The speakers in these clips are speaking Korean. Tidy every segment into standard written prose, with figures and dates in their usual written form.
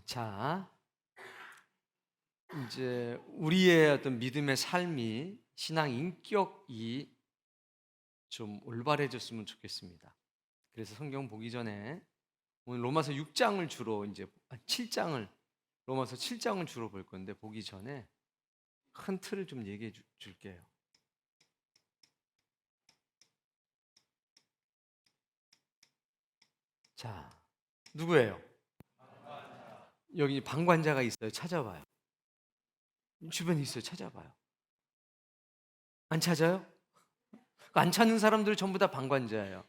자, 이제 우리의 어떤 믿음의 삶이 신앙 인격이 좀 올바래졌으면 좋겠습니다. 그래서 성경 보기 전에 오늘 로마서 6장을 주로 이제 7장을 로마서 7장을 주로 볼 건데 보기 전에 큰 틀을 좀 얘기해 줄게요. 자, 누구예요? 여기 방관자가 있어요. 찾아봐요. 주변에 있어요. 찾아봐요. 안 찾아요? 안 찾는 사람들 전부 다 방관자예요.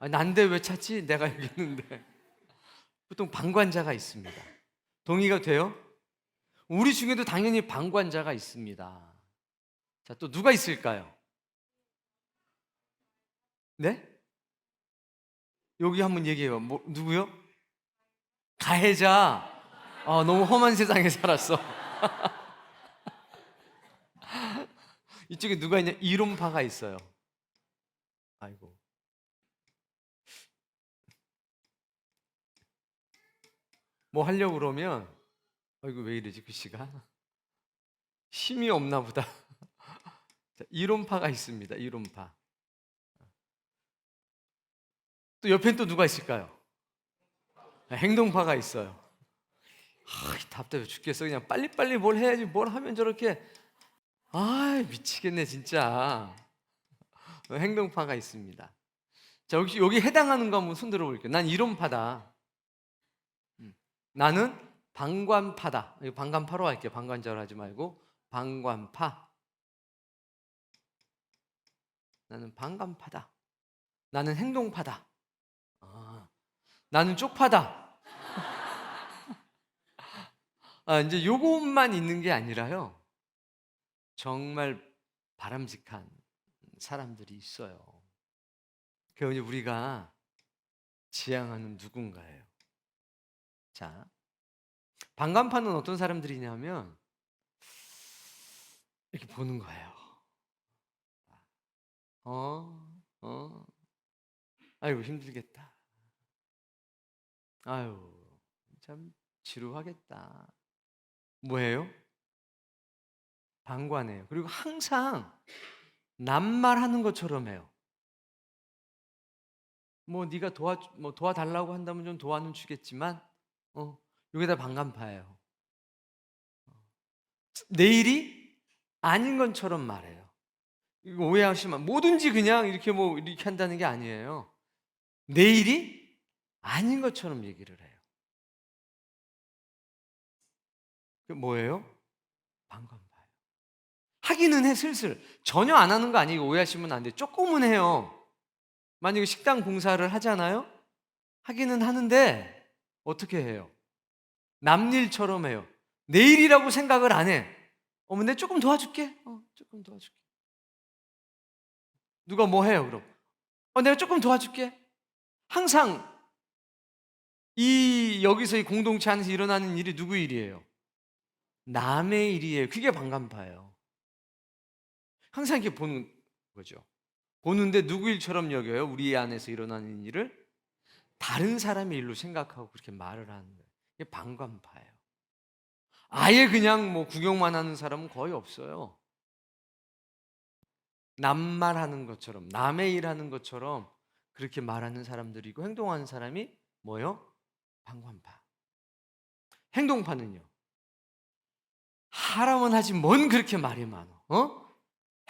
난데 왜 찾지? 내가 여기 있는데. 보통 방관자가 있습니다. 동의가 돼요? 우리 중에도 당연히 방관자가 있습니다. 자, 또 누가 있을까요? 네? 여기 한번 얘기해요. 누구요? 가해자. 너무 험한 세상에 살았어. 이쪽에 누가 있냐? 이론파가 있어요. 아이고. 뭐 하려고 그러면, 아이고, 왜 이러지, 그 시간? 힘이 없나 보다. 자, 이론파가 있습니다. 이론파. 또 옆엔 또 누가 있을까요? 행동파가 있어요. 답답해 죽겠어. 그냥 빨리빨리 뭘 해야지. 뭘 하면 저렇게. 미치겠네, 진짜. 행동파가 있습니다. 자, 혹시 여기 해당하는 거 한번 손 들어볼게요. 난 이론파다. 나는 방관파다. 이거 방관파로 할게요. 방관자로 하지 말고 방관파. 나는 방관파다. 나는 행동파다. 나는 쪽파다. 이제 요것만 있는 게 아니라요. 정말 바람직한 사람들이 있어요. 그게 우리가 지향하는 누군가예요. 자, 방관파는 어떤 사람들이냐면 이렇게 보는 거예요. 아이고 힘들겠다. 아유 참 지루하겠다. 뭐예요? 방관해요. 그리고 항상 남말하는 것처럼 해요. 뭐 네가 도와달라고 한다면 좀 도와는 주겠지만 여기다 방관파예요. 내일이 아닌 것처럼 말해요. 이거 오해하시면 뭐든지 그냥 이렇게 이렇게 한다는 게 아니에요. 내일이 아닌 것처럼 얘기를 해요. 그 뭐예요? 방관파예요. 하기는 해 슬슬. 전혀 안 하는 거 아니고 오해하시면 안 돼요. 조금은 해요. 만약에 식당 공사를 하잖아요. 하기는 하는데 어떻게 해요? 남 일처럼 해요. 내일이라고 생각을 안 해. 어머 내가 조금 도와줄게. 조금 도와줄게. 누가 뭐 해요 그럼? 내가 조금 도와줄게. 항상 여기서 이 공동체 안에서 일어나는 일이 누구 일이에요? 남의 일이에요. 그게 방관파예요. 항상 이렇게 보는 거죠. 보는데 누구 일처럼 여겨요? 우리 안에서 일어나는 일을 다른 사람의 일로 생각하고 그렇게 말을 하는 거예요. 이게 방관파예요. 아예 그냥 구경만 하는 사람은 거의 없어요. 남말하는 것처럼 남의 일하는 것처럼 그렇게 말하는 사람들이고 행동하는 사람이 뭐요? 방관파. 행동파는요? 하라면 하지 뭔 그렇게 말이 많어?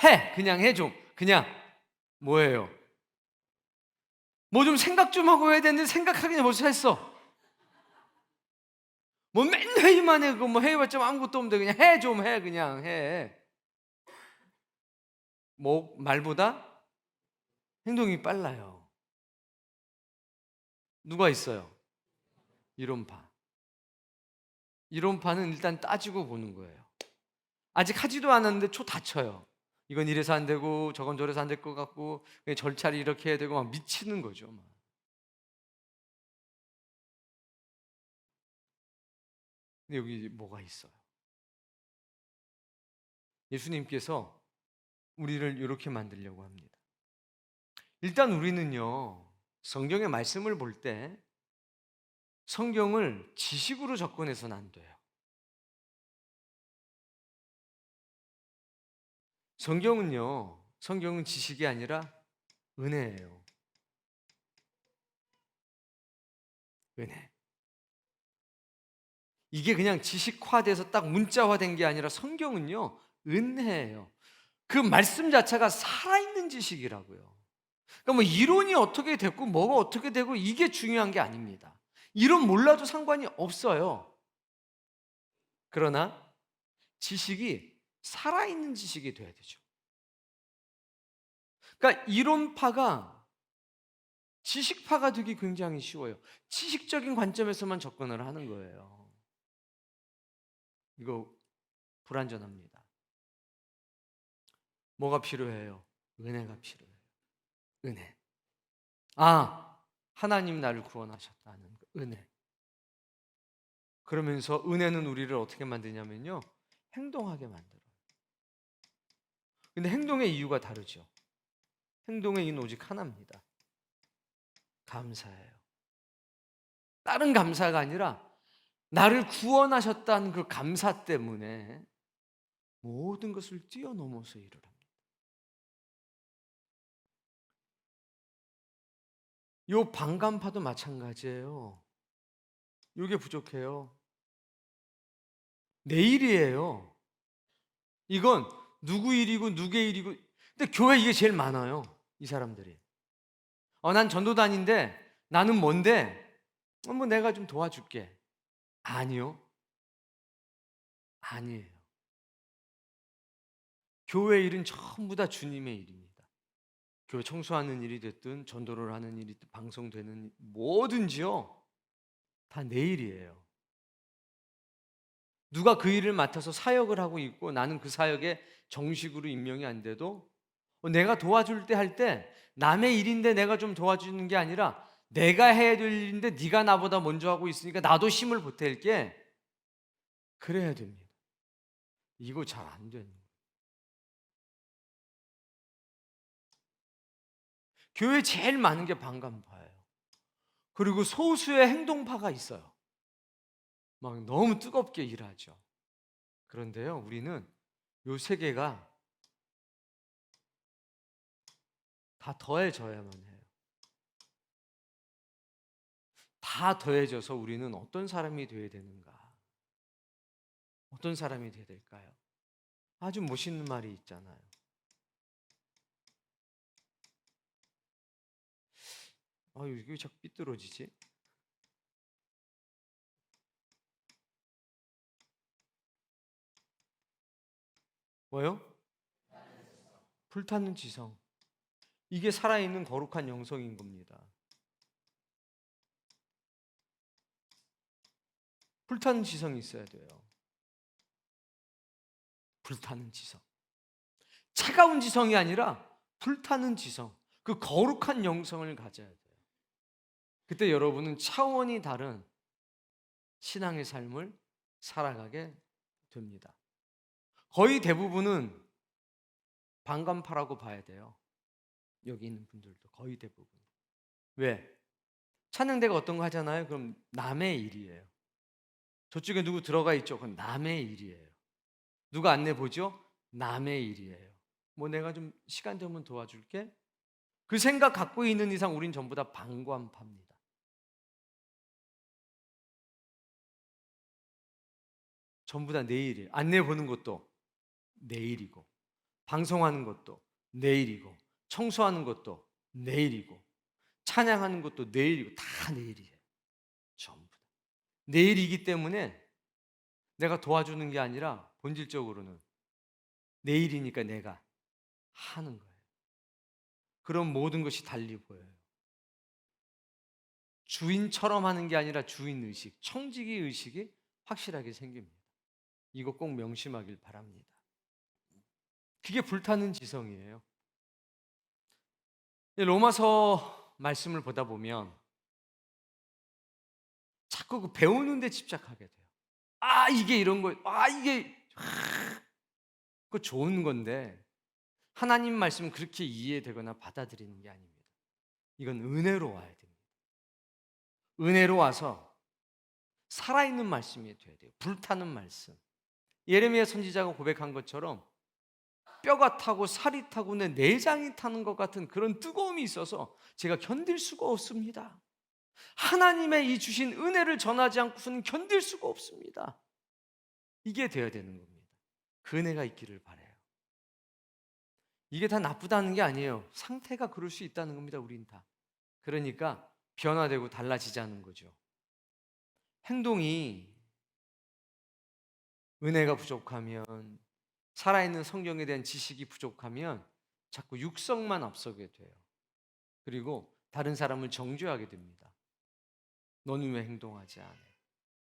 해 그냥 해 좀 그냥 뭐예요? 뭐 좀 생각 좀 하고 해야 되는데 생각하기는 벌써 했어. 맨 회의만 해. 그거 회의봤자 아무것도 없는데 그냥 해 좀 해 그냥 해. 말보다 행동이 빨라요. 누가 있어요? 이론파. 이론파는 일단 따지고 보는 거예요. 아직 하지도 않았는데 초 다쳐요. 이건 이래서 안 되고 저건 저래서 안 될 것 같고 절차를 이렇게 해야 되고 막 미치는 거죠. 근데 여기 뭐가 있어요? 예수님께서 우리를 이렇게 만들려고 합니다. 일단 우리는요 성경의 말씀을 볼 때 성경을 지식으로 접근해서는 안 돼요. 성경은 지식이 아니라 은혜예요. 은혜. 이게 그냥 지식화돼서 딱 문자화된 게 아니라 성경은요, 은혜예요. 그 말씀 자체가 살아있는 지식이라고요. 그러니까 뭐 이론이 어떻게 됐고 뭐가 어떻게 되고 이게 중요한 게 아닙니다. 이론 몰라도 상관이 없어요. 그러나 지식이 살아있는 지식이 돼야 되죠. 그러니까 이론파가 지식파가 되기 굉장히 쉬워요. 지식적인 관점에서만 접근을 하는 거예요. 이거 불완전합니다. 뭐가 필요해요? 은혜가 필요해요. 은혜. 하나님 나를 구원하셨다는 그 은혜. 그러면서 은혜는 우리를 어떻게 만드냐면요, 행동하게 만들어요. 근데 행동의 이유가 다르죠. 행동의 이유는 오직 하나입니다. 감사해요. 다른 감사가 아니라 나를 구원하셨다는 그 감사 때문에 모든 것을 뛰어넘어서 일을 합니다. 요 방간파도 마찬가지예요. 요게 부족해요. 내 일이에요. 이건 누구 일이고 누구의 일이고. 근데 교회 이게 제일 많아요. 이 사람들이. 난 전도단인데 나는 뭔데? 뭐 내가 좀 도와줄게. 아니요. 아니에요. 교회 일은 전부 다 주님의 일입니다. 교회 청소하는 일이 됐든 전도를 하는 일이 됐든 방송되는 뭐든지요. 다 내 일이에요. 누가 그 일을 맡아서 사역을 하고 있고 나는 그 사역에 정식으로 임명이 안 돼도 내가 도와줄 때 할 때 남의 일인데 내가 좀 도와주는 게 아니라 내가 해야 될 일인데 네가 나보다 먼저 하고 있으니까 나도 힘을 보탤게. 그래야 됩니다. 이거 잘 안 되는 거예요. 교회에 제일 많은 게 방간파예요. 그리고 소수의 행동파가 있어요. 막 너무 뜨겁게 일하죠. 그런데요, 우리는 요 세 개가 다 더해져야만 해요. 다 더해져서 우리는 어떤 사람이 되어야 되는가? 어떤 사람이 되어야 될까요? 아주 멋있는 말이 있잖아요. 이게 자꾸 삐뚤어지지? 뭐요? 불타는 지성. 이게 살아있는 거룩한 영성인 겁니다. 불타는 지성이 있어야 돼요. 불타는 지성. 차가운 지성이 아니라 불타는 지성. 그 거룩한 영성을 가져야 돼요. 그때 여러분은 차원이 다른 신앙의 삶을 살아가게 됩니다. 거의 대부분은 방간파라고 봐야 돼요. 여기 있는 분들도 거의 대부분. 왜? 찬양대가 어떤 거 하잖아요. 그럼 남의 일이에요. 저쪽에 누구 들어가 있죠. 그건 남의 일이에요. 누가 안내 보죠? 남의 일이에요. 뭐 내가 좀 시간 되면 도와줄게. 그 생각 갖고 있는 이상 우린 전부 다 방관파입니다. 전부 다 내 일이에요. 안내 보는 것도 내 일이고, 방송하는 것도 내 일이고, 청소하는 것도 내 일이고, 찬양하는 것도 내 일이고, 다 내 일이에요. 전부 다. 내 일이기 때문에 내가 도와주는 게 아니라 본질적으로는 내 일이니까 내가 하는 거예요. 그럼 모든 것이 달리 보여요. 주인처럼 하는 게 아니라 주인의식, 청지기 의식이 확실하게 생깁니다. 이거 꼭 명심하길 바랍니다. 그게 불타는 지성이에요. 로마서 말씀을 보다 보면 자꾸 그 배우는 데 집착하게 돼요. 이게 이런 거, 이게 그거 좋은 건데 하나님 말씀은 그렇게 이해되거나 받아들이는 게 아닙니다. 이건 은혜로 와야 됩니다. 은혜로 와서 살아있는 말씀이 돼야 돼요. 불타는 말씀. 예레미야 선지자가 고백한 것처럼 뼈가 타고 살이 타고 내 내장이 타는 것 같은 그런 뜨거움이 있어서 제가 견딜 수가 없습니다. 하나님의 이 주신 은혜를 전하지 않고서는 견딜 수가 없습니다. 이게 되어야 되는 겁니다. 그 은혜가 있기를 바라요. 이게 다 나쁘다는 게 아니에요. 상태가 그럴 수 있다는 겁니다. 우린 다. 그러니까 변화되고 달라지자는 거죠. 행동이 은혜가 부족하면, 살아있는 성경에 대한 지식이 부족하면 자꾸 육성만 앞서게 돼요. 그리고 다른 사람을 정죄하게 됩니다. 너는 왜 행동하지 않아?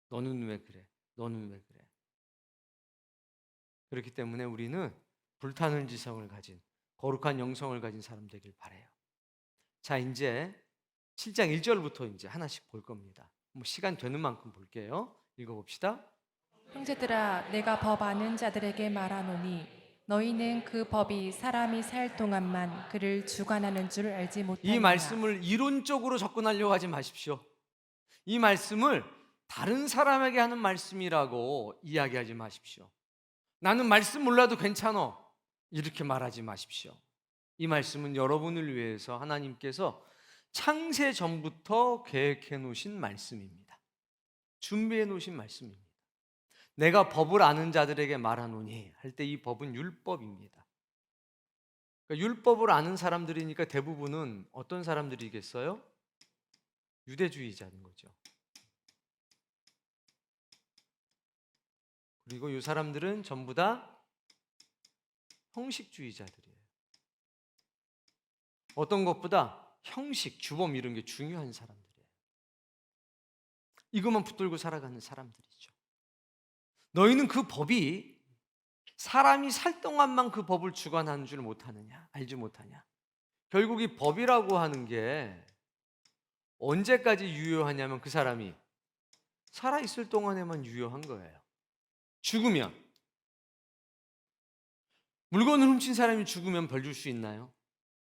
너는 왜 그래? 너는 왜 그래? 그렇기 때문에 우리는 불타는 지성을 가진, 거룩한 영성을 가진 사람 되길 바라요. 자, 이제 7장 1절부터 이제 하나씩 볼 겁니다. 뭐 시간 되는 만큼 볼게요. 읽어봅시다. 형제들아, 내가 법 아는 자들에게 말하노니 너희는 그 법이 사람이 살 동안만 그를 주관하는 줄 알지 이 못하느냐. 말씀을 이론적으로 접근하려고 하지 마십시오. 이 말씀을 다른 사람에게 하는 말씀이라고 이야기하지 마십시오. 나는 말씀 몰라도 괜찮아, 이렇게 말하지 마십시오. 이 말씀은 여러분을 위해서 하나님께서 창세 전부터 계획해 놓으신 말씀입니다. 준비해 놓으신 말씀입니다. 내가 법을 아는 자들에게 말하노니 할 때 이 법은 율법입니다. 그러니까 율법을 아는 사람들이니까 대부분은 어떤 사람들이겠어요? 유대주의자인 거죠. 그리고 이 사람들은 전부 다 형식주의자들이에요. 어떤 것보다 형식, 주범 이런 게 중요한 사람들이에요. 이것만 붙들고 살아가는 사람들이죠. 너희는 그 법이 사람이 살 동안만 그 법을 주관하는 줄 못하느냐? 알지 못하냐? 결국 이 법이라고 하는 게 언제까지 유효하냐면 그 사람이 살아있을 동안에만 유효한 거예요. 죽으면, 물건을 훔친 사람이 죽으면 벌 줄 수 있나요?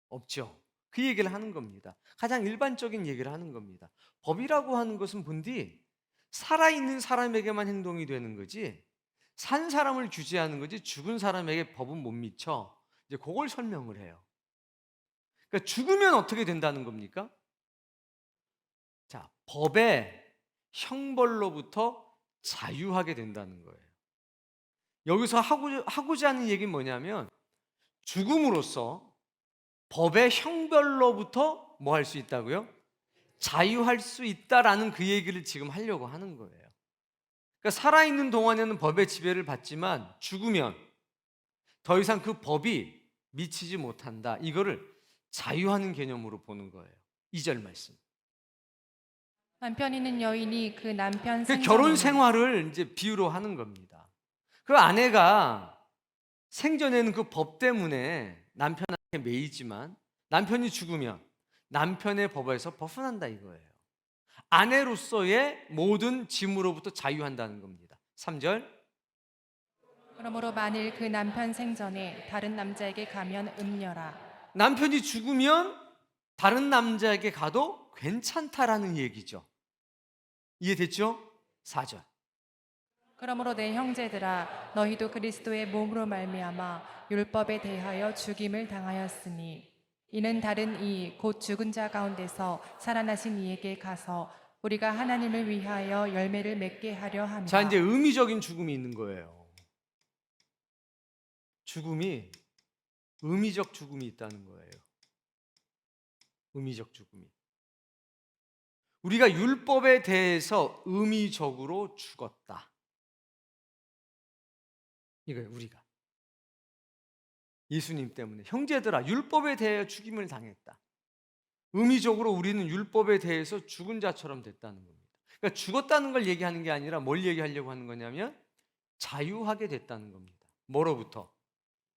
없죠. 그 얘기를 하는 겁니다. 가장 일반적인 얘기를 하는 겁니다. 법이라고 하는 것은 본디 살아있는 사람에게만 행동이 되는 거지, 산 사람을 규제하는 거지, 죽은 사람에게 법은 못 미쳐. 이제 그걸 설명을 해요. 그러니까 죽으면 어떻게 된다는 겁니까? 자, 법의 형벌로부터 자유하게 된다는 거예요. 여기서 하고자 하는 얘기는 뭐냐면, 죽음으로써 법의 형벌로부터 뭐 할 수 있다고요? 자유할 수 있다라는 그 얘기를 지금 하려고 하는 거예요. 그러니까 살아있는 동안에는 법의 지배를 받지만 죽으면 더 이상 그 법이 미치지 못한다. 이거를 자유하는 개념으로 보는 거예요. 2절 말씀. 남편 있는 여인이 그 남편 그 결혼 생전에는 생활을 이제 비유로 하는 겁니다. 그 아내가 생전에는 그 법 때문에 남편한테 매이지만 남편이 죽으면 남편의 법에서 벗어난다 이거예요. 아내로서의 모든 짐으로부터 자유한다는 겁니다. 3절. 그러므로 만일 그 남편 생전에 다른 남자에게 가면 음녀라. 남편이 죽으면 다른 남자에게 가도 괜찮다라는 얘기죠. 이해됐죠? 4절. 그러므로 내 형제들아, 너희도 그리스도의 몸으로 말미암아 율법에 대하여 죽임을 당하였으니 이는 다른 이 곧 죽은 자 가운데서 살아나신 이에게 가서 우리가 하나님을 위하여 열매를 맺게 하려 함이라. 자, 이제 의미적인 죽음이 있는 거예요. 죽음이 의미적 죽음이 있다는 거예요. 의미적 죽음이. 우리가 율법에 대해서 의미적으로 죽었다. 이거예요, 우리가. 예수님 때문에. 형제들아, 율법에 대해 죽임을 당했다. 의미적으로 우리는 율법에 대해서 죽은 자처럼 됐다는 겁니다. 그러니까 죽었다는 걸 얘기하는 게 아니라 뭘 얘기하려고 하는 거냐면 자유하게 됐다는 겁니다. 뭐로부터?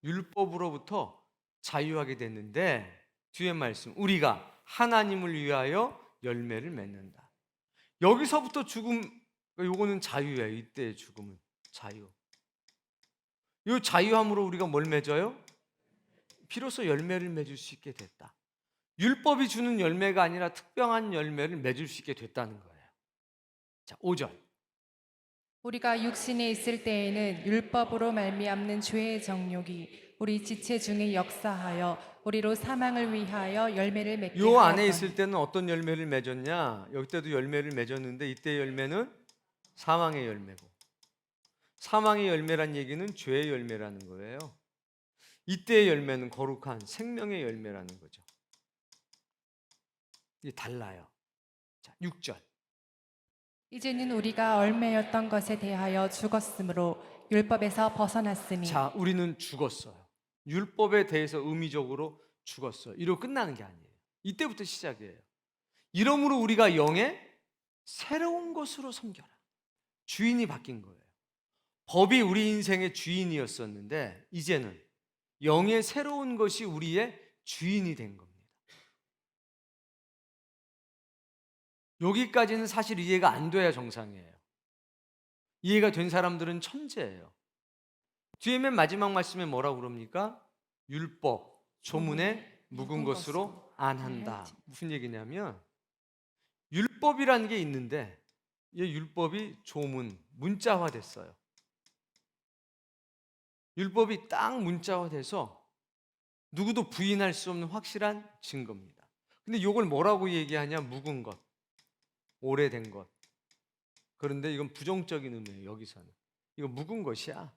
율법으로부터 자유하게 됐는데, 뒤에 말씀, 우리가 하나님을 위하여 열매를 맺는다. 여기서부터 죽음, 요거는 자유예요. 이때의 죽음은 자유. 이 자유함으로 우리가 뭘 맺어요? 비로소 열매를 맺을 수 있게 됐다. 율법이 주는 열매가 아니라 특별한 열매를 맺을 수 있게 됐다는 거예요. 자, 5절. 우리가 육신에 있을 때에는 율법으로 말미암는 죄의 정욕이 우리 지체 중에 역사하여 우리로 사망을 위하여 열매를 맺게 요 안에 하였더니 있을 때는 어떤 열매를 맺었냐? 여기 때도 열매를 맺었는데 이때 열매는 사망의 열매고, 사망의 열매란 얘기는 죄의 열매라는 거예요. 이때의 열매는 거룩한 생명의 열매라는 거죠. 이게 달라요. 자, 6절. 이제는 우리가 얼매였던 것에 대하여 죽었으므로 율법에서 벗어났으니 자, 우리는 죽었어요. 율법에 대해서 의미적으로 죽었어요. 이로 끝나는 게 아니에요. 이때부터 시작이에요. 이러므로 우리가 영의 새로운 것으로 섬겨라. 주인이 바뀐 거예요. 법이 우리 인생의 주인이었었는데 이제는 영의 새로운 것이 우리의 주인이 된 겁니다. 여기까지는 사실 이해가 안 돼야 정상이에요. 이해가 된 사람들은 천재예요. 뒤에 맨 마지막 말씀에 뭐라고 그럽니까? 율법, 조문에 묵은 것으로 안 한다. 무슨 얘기냐면 율법이라는 게 있는데 이 율법이 조문, 문자화 됐어요. 율법이 딱 문자화돼서 누구도 부인할 수 없는 확실한 증거입니다. 근데 이걸 뭐라고 얘기하냐? 묵은 것, 오래된 것. 그런데 이건 부정적인 의미예요. 여기서는 이거 묵은 것이야,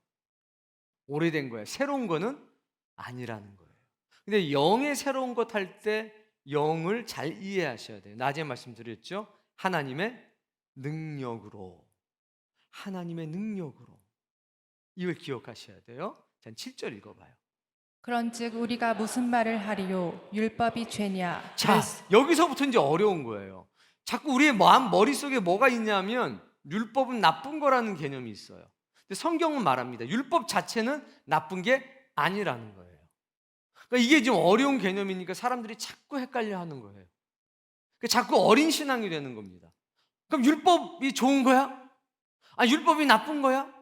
오래된 거야. 새로운 거는 아니라는 거예요. 근데 영의 새로운 것 할 때 영을 잘 이해하셔야 돼요. 낮에 말씀드렸죠? 하나님의 능력으로, 하나님의 능력으로. 이걸 기억하셔야 돼요. 자, 7절 읽어봐요. 그런즉 우리가 무슨 말을 하리요 율법이 죄냐 자, 여기서부터 이제 어려운 거예요. 자꾸 우리의 머릿속에 뭐가 있냐면 율법은 나쁜 거라는 개념이 있어요. 근데 성경은 말합니다. 율법 자체는 나쁜 게 아니라는 거예요. 그러니까 이게 좀 어려운 개념이니까 사람들이 자꾸 헷갈려 하는 거예요. 그러니까 자꾸 어린 신앙이 되는 겁니다. 그럼 율법이 좋은 거야? 아, 율법이 나쁜 거야?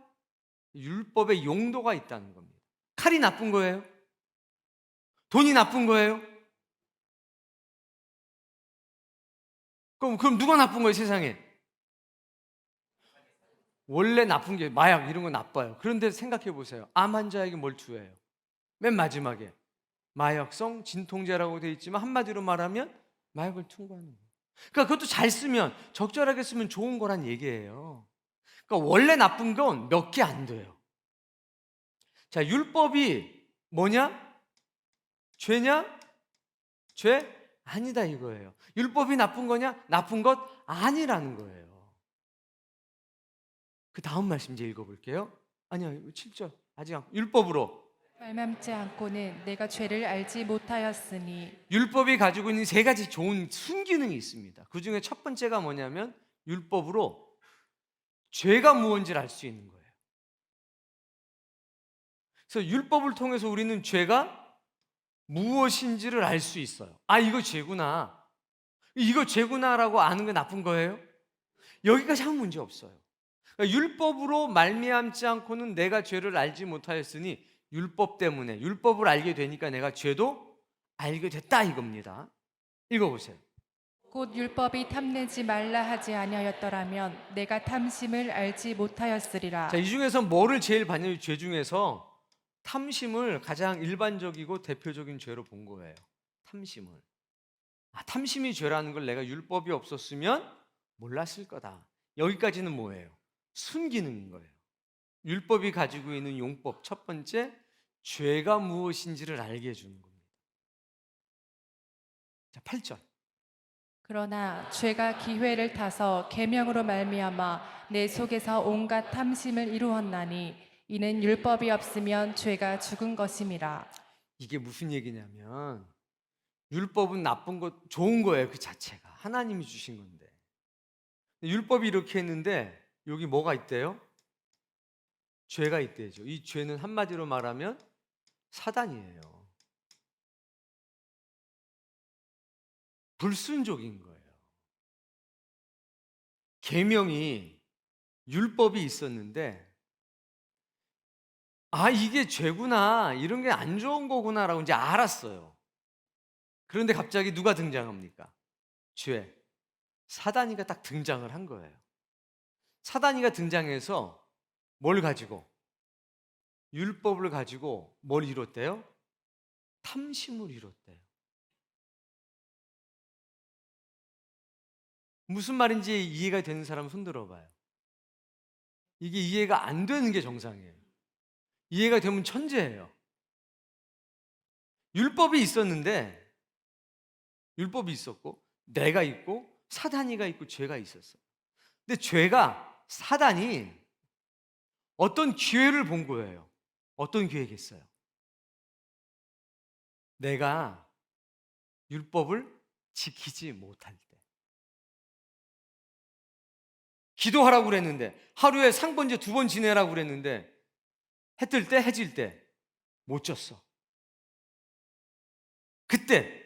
율법에 용도가 있다는 겁니다. 칼이 나쁜 거예요? 돈이 나쁜 거예요? 그럼 누가 나쁜 거예요, 세상에? 원래 나쁜 게 마약 이런 거 나빠요. 그런데 생각해 보세요. 암 환자에게 뭘 투여해요? 맨 마지막에 마약성 진통제라고 되어 있지만 한마디로 말하면 마약을 투과하는 거예요. 그러니까 그것도 잘 쓰면, 적절하게 쓰면 좋은 거란 얘기예요. 그러니까 원래 나쁜 건 몇 개 안 돼요. 자, 율법이 뭐냐? 죄냐? 죄? 아니다 이거예요. 율법이 나쁜 거냐? 나쁜 것 아니라는 거예요. 그 다음 말씀 이제 읽어볼게요. 아니요, 7절 아직 율법으로 말맘지 않고는 내가 죄를 알지 못하였으니 율법이 가지고 있는 세 가지 좋은 순기능이 있습니다. 그 중에 첫 번째가 뭐냐면 율법으로 죄가 무엇인지를 알 수 있는 거예요. 그래서 율법을 통해서 우리는 죄가 무엇인지를 알 수 있어요. 아, 이거 죄구나. 이거 죄구나라고 아는 게 나쁜 거예요? 여기까지 하면 문제 없어요. 그러니까 율법으로 말미암지 않고는 내가 죄를 알지 못하였으니 율법 때문에, 율법을 알게 되니까 내가 죄도 알게 됐다 이겁니다. 읽어보세요. 곧 율법이 탐내지 말라 하지 아니하였더라면 내가 탐심을 알지 못하였으리라. 자, 이 중에서 뭐를 제일 봤냐면 죄 중에서 탐심을 가장 일반적이고 대표적인 죄로 본 거예요. 탐심을. 아, 탐심이 죄라는 걸 내가 율법이 없었으면 몰랐을 거다. 여기까지는 뭐예요? 순기능인 거예요. 율법이 가지고 있는 용법 첫 번째, 죄가 무엇인지를 알게 해주는 겁니다. 자, 8절. 그러나 죄가 기회를 타서 계명으로 말미암아 내 속에서 온갖 탐심을 이루었나니 이는 율법이 없으면 죄가 죽은 것임이라. 이게 무슨 얘기냐면 율법은 나쁜 것, 좋은 거예요. 그 자체가 하나님이 주신 건데 율법이 이렇게 했는데 여기 뭐가 있대요? 죄가 있대죠. 이 죄는 한마디로 말하면 사단이에요. 불순종인 거예요. 계명이, 율법이 있었는데 아, 이게 죄구나, 이런 게 안 좋은 거구나라고 이제 알았어요. 그런데 갑자기 누가 등장합니까? 죄. 사단이가 딱 등장을 한 거예요. 사단이가 등장해서 뭘 가지고? 율법을 가지고 뭘 이뤘대요? 탐심을 이뤘대요. 무슨 말인지 이해가 되는 사람 손 들어봐요. 이게 이해가 안 되는 게 정상이에요. 이해가 되면 천재예요. 율법이 있었는데, 율법이 있었고, 내가 있고, 사단이가 있고, 죄가 있었어. 근데 죄가, 사단이 어떤 기회를 본 거예요. 어떤 기회겠어요? 내가 율법을 지키지 못할 때. 기도하라고 그랬는데, 하루에 상번제 2번 지내라고 그랬는데, 해 뜰 때, 해질 때, 못 졌어. 그때,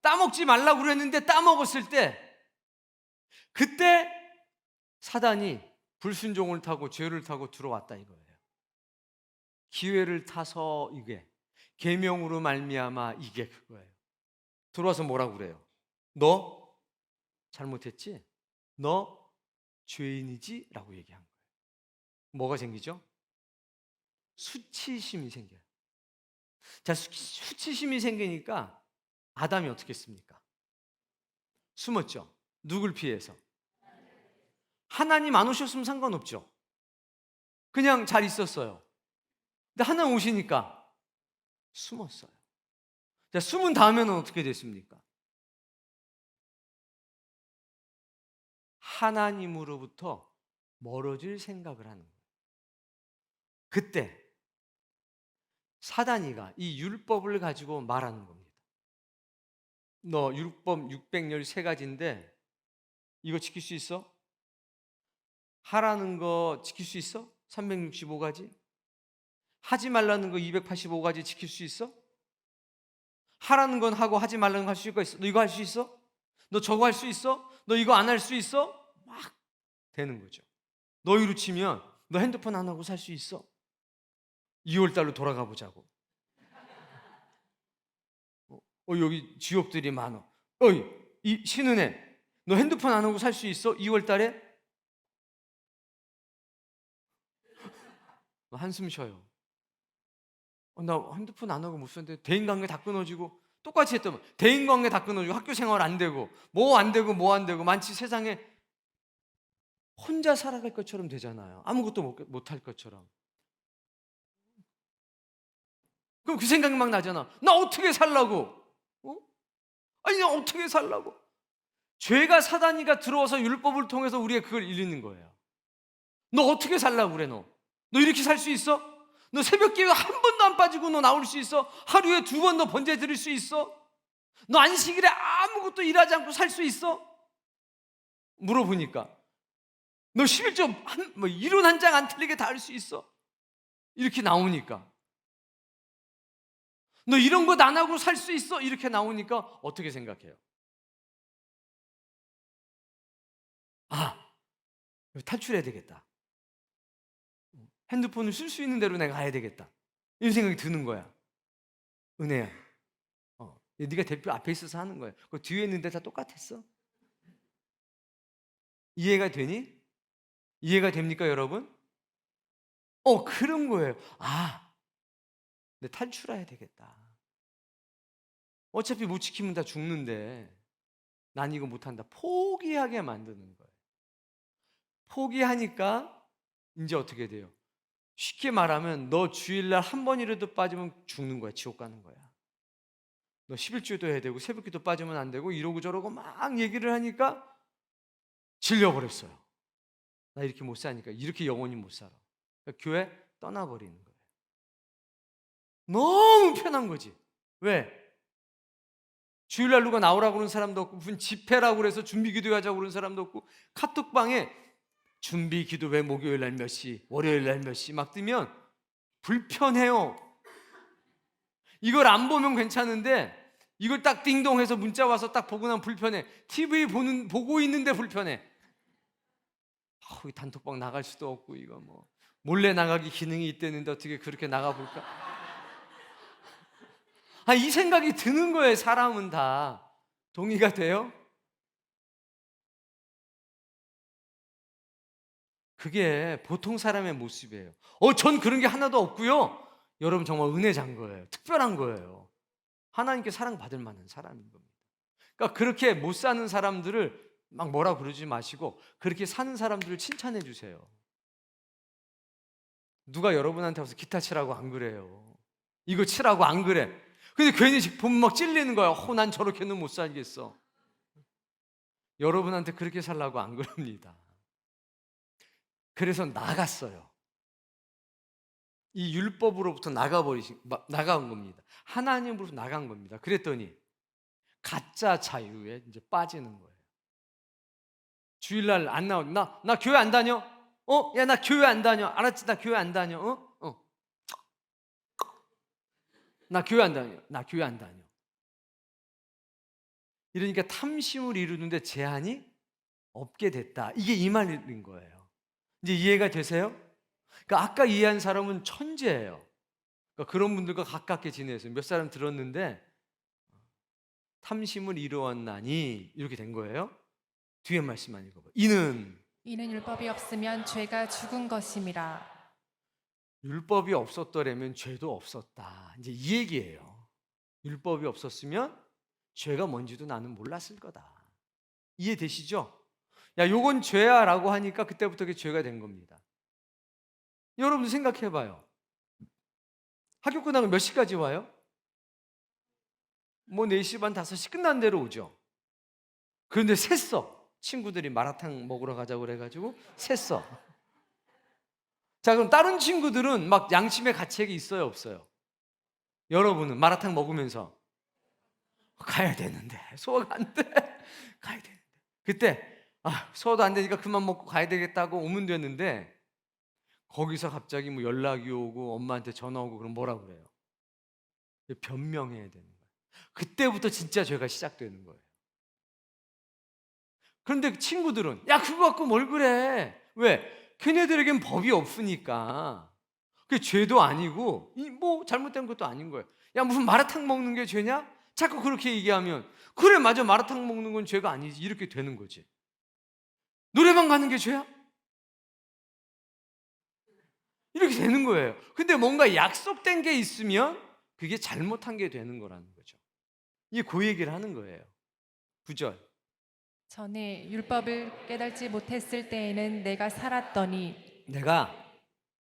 따먹지 말라고 그랬는데, 따먹었을 때, 그때 사단이 불순종을 타고 죄를 타고 들어왔다 이거예요. 기회를 타서 이게 계명으로 말미암아 이게 그거예요. 들어와서 뭐라고 그래요? 너 잘못했지? 너 죄인이지? 라고 얘기한 거예요. 뭐가 생기죠? 수치심이 생겨요. 자, 수치심이 생기니까 아담이 어떻게 했습니까? 숨었죠. 누굴 피해서? 하나님 안 오셨으면 상관없죠. 그냥 잘 있었어요. 근데 하나님 오시니까 숨었어요. 자, 숨은 다음에는 어떻게 됐습니까? 하나님으로부터 멀어질 생각을 하는 거예요. 그때 사단이가 이 율법을 가지고 말하는 겁니다. 너 율법 613가지인데 이거 지킬 수 있어? 하라는 거 지킬 수 있어? 365가지? 하지 말라는 거 285가지 지킬 수 있어? 하라는 건 하고 하지 말라는 거 할 수 있어? 너 이거 할 수 있어? 너 저거 할 수 있어? 너 이거 안 할 수 있어? 막 되는 거죠. 너희로 치면 너 핸드폰 안 하고 살 수 있어? 2월달로 돌아가 보자고. 여기 지옥들이 많어. 어이, 이 신은혜, 너 핸드폰 안 하고 살 수 있어? 2월달에? 한숨 쉬어요. 나 핸드폰 안 하고 못 쓰는데 대인관계 다 끊어지고 똑같이 했더만 대인관계 다 끊어지고 학교 생활 안 되고 뭐 안 되고 뭐 안 되고 만치 세상에 혼자 살아갈 것처럼 되잖아요. 아무것도 못 할 것처럼. 그럼 그 생각이 막 나잖아. 나 어떻게 살라고? 아니 나 어떻게 살라고? 죄가 사단이가 들어와서 율법을 통해서 우리가 그걸 잃는 거예요. 너 어떻게 살라고 그래 너? 너 이렇게 살 수 있어? 너 새벽 기도 한 번도 안 빠지고 너 나올 수 있어? 하루에 2번 너 번제 드릴 수 있어? 너 안식일에 아무것도 일하지 않고 살 수 있어? 물어보니까 너 11조 이론 한 장 안 틀리게 다 할 수 있어? 이렇게 나오니까 너 이런 것 안 하고 살 수 있어? 이렇게 나오니까 어떻게 생각해요? 탈출해야 되겠다. 핸드폰을 쓸 수 있는 대로 내가 가야 되겠다. 이런 생각이 드는 거야. 은혜야, 네가 대표 앞에 있어서 하는 거야. 그 뒤에 있는데 다 똑같았어. 이해가 되니? 이해가 됩니까, 여러분? 그런 거예요. 내 탈출해야 되겠다. 어차피 못 지키면 다 죽는데 난 이거 못한다. 포기하게 만드는 거예요. 포기하니까 이제 어떻게 돼요? 쉽게 말하면 너 주일날 한 번이라도 빠지면 죽는 거야. 지옥 가는 거야. 너 11주도 해야 되고 새벽기도 빠지면 안 되고 이러고 저러고 막 얘기를 하니까 질려버렸어요. 나 이렇게 못 사니까 이렇게 영원히 못 살아. 그러니까 교회 떠나버리는 거예요. 너무 편한 거지. 왜? 주일날 누가 나오라고 그러는 사람도 없고 무슨 집회라고 그래서 준비기도 하자고 그러는 사람도 없고 카톡방에 준비기도 왜 목요일날 몇 시, 월요일날 몇 시 막 뜨면 불편해요. 이걸 안 보면 괜찮은데 이걸 딱 띵동해서 문자 와서 딱 보고 나면 불편해. TV 보고 있는데 불편해. 단톡방 나갈 수도 없고 이거 뭐 몰래 나가기 기능이 있다는데 어떻게 그렇게 나가볼까? 이 생각이 드는 거예요. 사람은 다. 동의가 돼요? 그게 보통 사람의 모습이에요. 전 그런 게 하나도 없고요. 여러분 정말 은혜 잔 거예요. 특별한 거예요. 하나님께 사랑받을 만한 사람인 겁니다. 그러니까 그렇게 못 사는 사람들을 막 뭐라 그러지 마시고 그렇게 사는 사람들을 칭찬해 주세요. 누가 여러분한테 와서 기타 치라고 안 그래요. 이거 치라고 안 그래. 근데 괜히 보면 막 찔리는 거야. 난 저렇게는 못 살겠어. 여러분한테 그렇게 살라고 안 그럽니다. 그래서 나갔어요. 이 율법으로부터 나간 겁니다. 하나님으로부터 나간 겁니다. 그랬더니 가짜 자유에 이제 빠지는 거예요. 주일날 안 나오. 나 교회 안 다녀. 야, 나 교회 안 다녀. 알았지? 나 교회 안 다녀. 나 교회 안 다녀. 나 교회 안 다녀. 이러니까 탐심을 이루는데 제한이 없게 됐다. 이게 이 말인 거예요. 이제 이해가 되세요? 그러니까 아까 이해한 사람은 천재예요. 그러니까 그런 분들과 가깝게 지내서 몇 사람 들었는데 탐심을 이루었나니 이렇게 된 거예요. 뒤에 말씀만 읽어봐. 이는 율법이 없으면 죄가 죽은 것임이라. 율법이 없었더라면 죄도 없었다. 이제 이 얘기예요. 율법이 없었으면 죄가 뭔지도 나는 몰랐을 거다. 이해되시죠? 야, 요건 죄야 라고 하니까 그때부터 그게 죄가 된 겁니다. 여러분도 생각해 봐요. 학교 끝나고 몇 시까지 와요? 뭐 4시 반, 5시 끝난 대로 오죠. 그런데 샜어. 친구들이 마라탕 먹으러 가자고 그래가지고 샜어. 자, 그럼 다른 친구들은 막 양심의 가책이 있어요, 없어요? 여러분은 마라탕 먹으면서 가야 되는데 소화가 안 돼. 가야 되는데. 그때 소화도 안 되니까 그만 먹고 가야 되겠다고 오면 됐는데 거기서 갑자기 뭐 연락이 오고 엄마한테 전화 오고 그럼 뭐라 그래요? 변명해야 되는 거예요. 그때부터 진짜 죄가 시작되는 거예요. 그런데 친구들은 야, 그거 갖고 뭘 그래? 왜? 걔네들에겐 법이 없으니까. 그게 죄도 아니고 뭐 잘못된 것도 아닌 거예요. 야, 무슨 마라탕 먹는 게 죄냐? 자꾸 그렇게 얘기하면 그래, 맞아, 마라탕 먹는 건 죄가 아니지, 이렇게 되는 거지. 노래방 가는 게 죄야? 이렇게 되는 거예요. 근데 뭔가 약속된 게 있으면 그게 잘못한 게 되는 거라는 거죠. 이게 그 얘기를 하는 거예요. 9절. 전에 율법을 깨달지 못했을 때에는 내가 살았더니 내가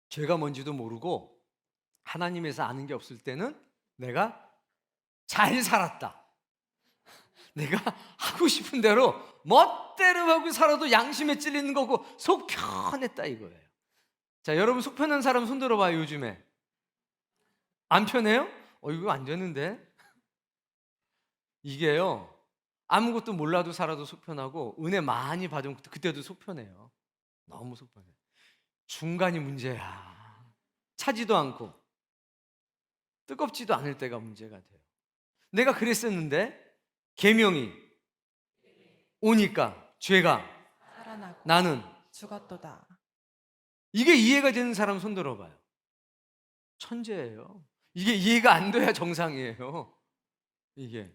죄가 뭔지도 모르고 하나님에서 아는 게 없을 때는 내가 잘 살았다. 내가 하고 싶은 대로 멋대로 하고 살아도 양심에 찔리는 거고 속 편했다 이거예요. 자, 여러분 속 편한 사람 손 들어봐요. 요즘에 안 편해요? 이거 안 되는데. 이게요, 아무것도 몰라도 살아도 속 편하고 은혜 많이 받으면 그때도 속 편해요. 너무 속 편해. 중간이 문제야. 차지도 않고 뜨겁지도 않을 때가 문제가 돼요. 내가 그랬었는데 계명이 오니까 죄가 살아나고 나는 죽었도다. 이게 이해가 되는 사람 손 들어봐요. 천재예요. 이게 이해가 안 돼야 정상이에요. 이게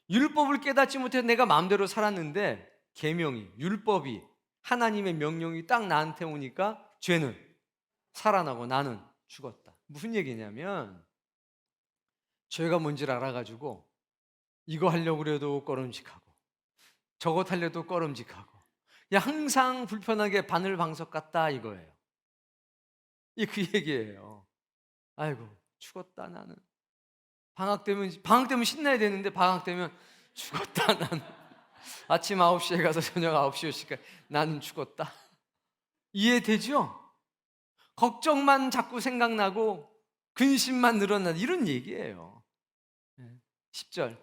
율법을 깨닫지 못해 내가 마음대로 살았는데 계명이, 율법이, 하나님의 명령이 딱 나한테 오니까 죄는 살아나고 나는 죽었다. 무슨 얘기냐면 죄가 뭔지를 알아가지고 이거 하려고 그래도 꺼름직하고 저것 하려도 꺼름직하고 항상 불편하게 바늘방석 같다 이거예요. 이 그 얘기예요. 아이고 죽었다 나는. 방학 되면 신나야 되는데 방학 되면 죽었다 나는. 아침 9시에 가서 저녁 9시 10시까지 나는 죽었다. 이해되죠? 걱정만 자꾸 생각나고 근심만 늘어나는 이런 얘기예요. 10절.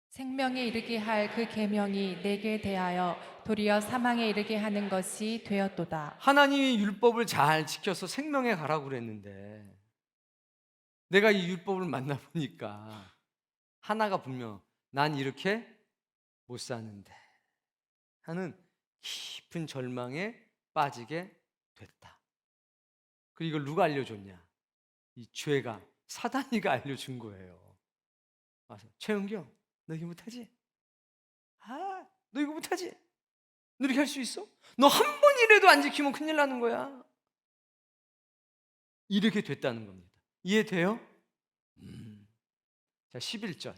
생명에 이르게 할 그 계명이 내게 대하여 도리어 사망에 이르게 하는 것이 되었도다. 하나님이 율법을 잘 지켜서 생명에 가라고 그랬는데 내가 이 율법을 만나보니까 하나가 분명, 난 이렇게 못 사는데 하는 깊은 절망에 빠지게 됐다. 그리고 이걸 누가 알려줬냐? 이 죄가 사단이가 알려준 거예요. 와서 최은경 너 이거 못하지? 너 이거 못하지? 너 이렇게 할 수 있어? 너 한 번이라도 안 지키면 큰일 나는 거야. 이렇게 됐다는 겁니다. 이해돼요? 자, 11절.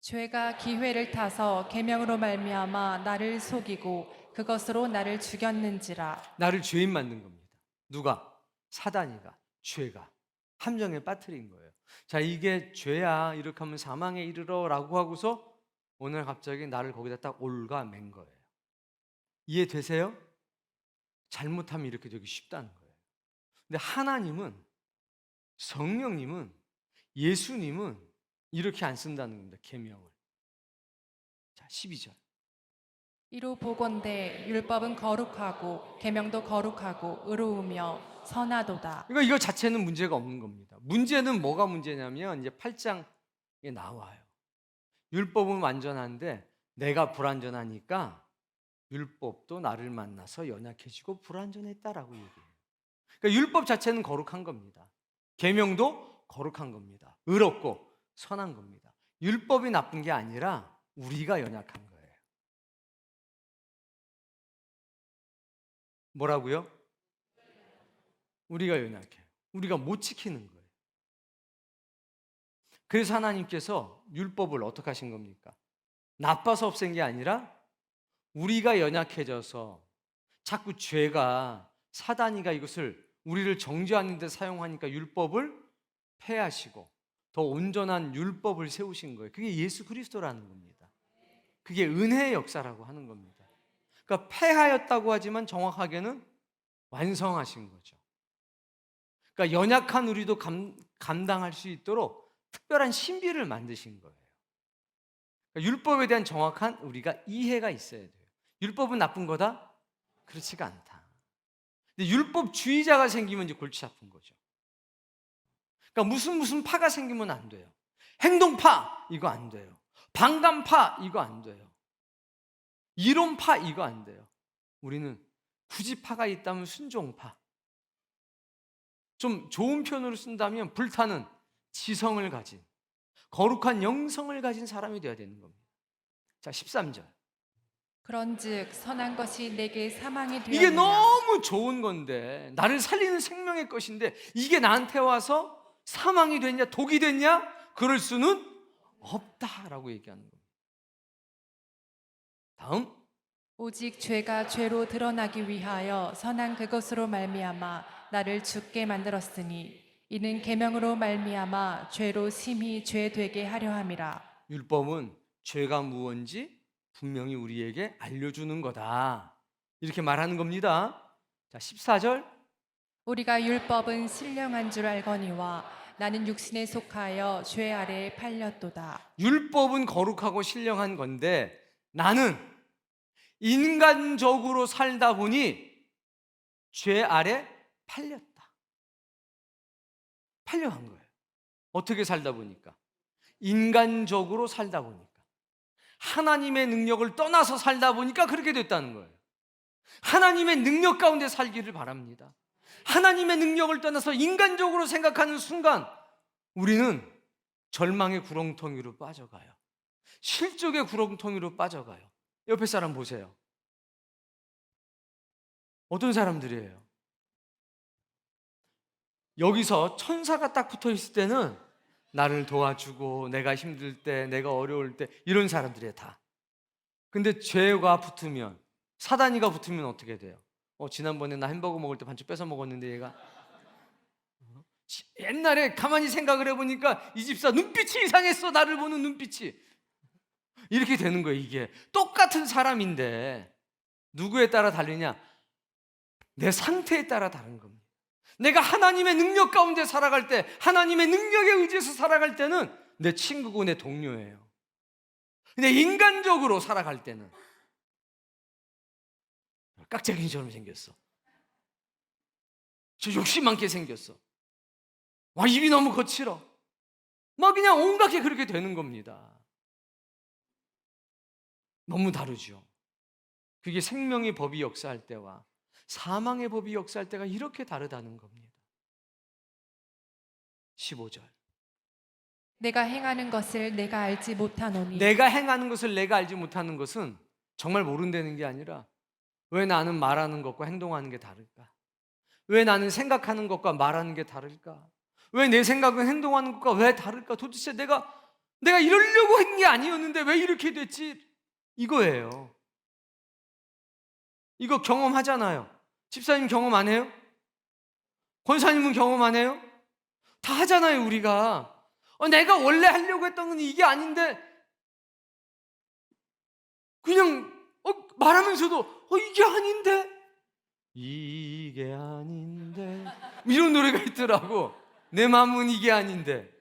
죄가 기회를 타서 계명으로 말미암아 나를 속이고 그것으로 나를 죽였는지라. 나를 죄인 만든 겁니다. 누가? 사단이가, 죄가 함정에 빠뜨린 거예요. 자, 이게 죄야, 이렇게 하면 사망에 이르러 라고 하고서 오늘 갑자기 나를 거기다 딱 올가맨 거예요. 이해되세요? 잘못하면 이렇게 되기 쉽다는 거예요. 근데 하나님은, 성령님은, 예수님은 이렇게 안 쓴다는 겁니다. 계명을. 자, 12절. 이로 보건대 율법은 거룩하고 계명도 거룩하고 의로우며 선하도다. 그러니까 이거 자체는 문제가 없는 겁니다. 문제는 뭐가 문제냐면 이제 8장에 나와요. 율법은 완전한데 내가 불완전하니까 율법도 나를 만나서 연약해지고 불완전했다라고 얘기해요. 그러니까 율법 자체는 거룩한 겁니다. 계명도 거룩한 겁니다. 의롭고 선한 겁니다. 율법이 나쁜 게 아니라 우리가 연약한 거예요. 뭐라고요? 우리가 연약해요. 우리가 못 지키는 거예요. 그래서 하나님께서 율법을 어떻게 하신 겁니까? 나빠서 없앤 게 아니라 우리가 연약해져서 자꾸 죄가, 사단이가 이것을 우리를 정죄하는 데 사용하니까 율법을 폐하시고 더 온전한 율법을 세우신 거예요. 그게 예수 그리스도라는 겁니다. 그게 은혜의 역사라고 하는 겁니다. 그러니까 폐하였다고 하지만 정확하게는 완성하신 거죠. 그러니까 연약한 우리도 감당할 수 있도록 특별한 신비를 만드신 거예요. 그러니까 율법에 대한 정확한 우리가 이해가 있어야 돼요. 율법은 나쁜 거다? 그렇지가 않다. 근데 율법주의자가 생기면 이제 골치 아픈 거죠. 그러니까 무슨 파가 생기면 안 돼요. 행동파 이거 안 돼요. 방감파 이거 안 돼요. 이론파 이거 안 돼요. 우리는 굳이 파가 있다면 순종파. 좀 좋은 표현으로 쓴다면 불타는 지성을 가진, 거룩한 영성을 가진 사람이 되어야 되는 겁니다. 자, 13절. 그런즉 선한 것이 내게 사망이 되었느냐. 이게 너무 좋은 건데, 나를 살리는 생명의 것인데 이게 나한테 와서 사망이 됐냐, 독이 됐냐? 그럴 수는 없다라고 얘기하는 겁니다. 다음. 오직 죄가 죄로 드러나기 위하여 선한 그것으로 말미암아 나를 죽게 만들었으니 이는 계명으로 말미암아 죄로 심히 죄 되게 하려 함이라. 율법은 죄가 무언지 분명히 우리에게 알려주는 거다, 이렇게 말하는 겁니다. 자, 14절. 우리가 율법은 신령한 줄 알거니와 나는 육신에 속하여 죄 아래에 팔렸도다. 율법은 거룩하고 신령한 건데 나는 인간적으로 살다 보니 죄 아래 팔렸다. 팔려간 거예요. 어떻게 살다 보니까? 인간적으로 살다 보니까. 하나님의 능력을 떠나서 살다 보니까 그렇게 됐다는 거예요. 하나님의 능력 가운데 살기를 바랍니다. 하나님의 능력을 떠나서 인간적으로 생각하는 순간 우리는 절망의 구렁텅이로 빠져가요. 실족의 구렁텅이로 빠져가요. 옆에 사람 보세요. 어떤 사람들이에요? 여기서 천사가 딱 붙어 있을 때는 나를 도와주고 내가 힘들 때, 내가 어려울 때 이런 사람들이에요, 다. 근데 죄가 붙으면, 사단이가 붙으면 어떻게 돼요? 지난번에 나 햄버거 먹을 때 반쪽 뺏어 먹었는데 얘가, 옛날에 가만히 생각을 해보니까 이 집사 눈빛이 이상했어. 나를 보는 눈빛이. 이렇게 되는 거예요. 이게 똑같은 사람인데 누구에 따라 다르냐? 내 상태에 따라 다른 겁니다. 내가 하나님의 능력 가운데 살아갈 때, 하나님의 능력에 의지해서 살아갈 때는 내 친구고 내 동료예요. 근데 인간적으로 살아갈 때는 깍쟁이처럼 생겼어. 저 욕심 많게 생겼어. 와, 입이 너무 거칠어. 막 그냥 온갖 게 그렇게 되는 겁니다. 너무 다르죠. 그게 생명의 법이 역사할 때와 사망의 법이 역사할 때가 이렇게 다르다는 겁니다. 15절. 내가 행하는 것을 내가 알지 못하노니. 내가 행하는 것을 내가 알지 못하는 것은 정말 모른다는 게 아니라 왜 나는 말하는 것과 행동하는 게 다를까? 왜 나는 생각하는 것과 말하는 게 다를까? 왜 내 생각은 행동하는 것과 왜 다를까? 도대체 내가 이러려고 한 게 아니었는데 왜 이렇게 됐지? 이거예요. 이거 경험하잖아요. 집사님 경험 안 해요? 권사님은 경험 안 해요? 다 하잖아요, 우리가. 내가 원래 하려고 했던 건 이게 아닌데 그냥 말하면서도 이게 아닌데 이게 아닌데 이런 노래가 있더라고. 내 마음은 이게 아닌데.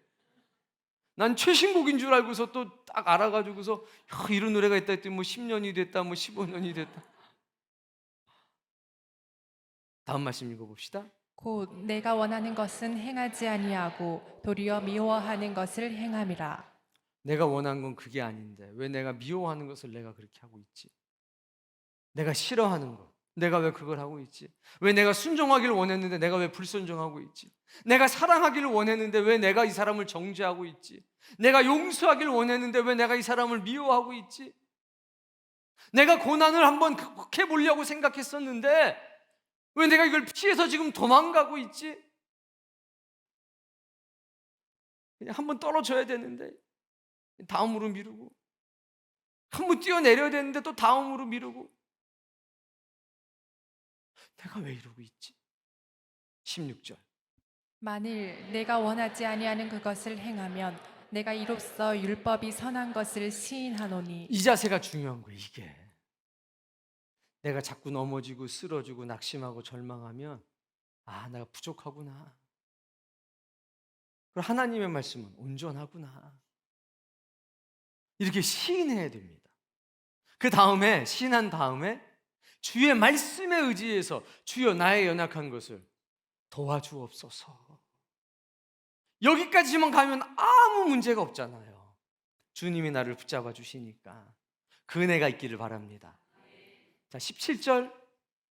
난 최신곡인 줄 알고서 또 딱 알아가지고서 이런 노래가 있다 했더니 뭐 10년이 됐다 뭐 15년이 됐다. 다음 말씀 읽어봅시다. 곧 내가 원하는 것은 행하지 아니하고 도리어 미워하는 것을 행함이라. 내가 원한 건 그게 아닌데 왜 내가 미워하는 것을 내가 그렇게 하고 있지? 내가 싫어하는 것, 내가 왜 그걸 하고 있지? 왜 내가 순종하기를 원했는데 내가 왜 불순종하고 있지? 내가 사랑하기를 원했는데 왜 내가 이 사람을 정죄하고 있지? 내가 용서하기를 원했는데 왜 내가 이 사람을 미워하고 있지? 내가 고난을 한번 극복해 보려고 생각했었는데 왜 내가 이걸 피해서 지금 도망가고 있지? 그냥 한번 떨어져야 되는데 다음으로 미루고, 한번 뛰어내려야 되는데 또 다음으로 미루고, 내가 왜 이러고 있지? 16절. 만일 내가 원하지 아니하는 그것을 행하면 내가 이로써 율법이 선한 것을 시인하노니. 이 자세가 중요한 거예요. 이게 내가 자꾸 넘어지고 쓰러지고 낙심하고 절망하면 내가 부족하구나. 그리고 하나님의 말씀은 온전하구나. 이렇게 시인해야 됩니다. 그 다음에 시인한 다음에 주의 말씀에 의지해서 주여 나의 연약한 것을 도와주옵소서. 여기까지만 가면 아무 문제가 없잖아요. 주님이 나를 붙잡아 주시니까 그 은혜가 있기를 바랍니다. 자, 17절.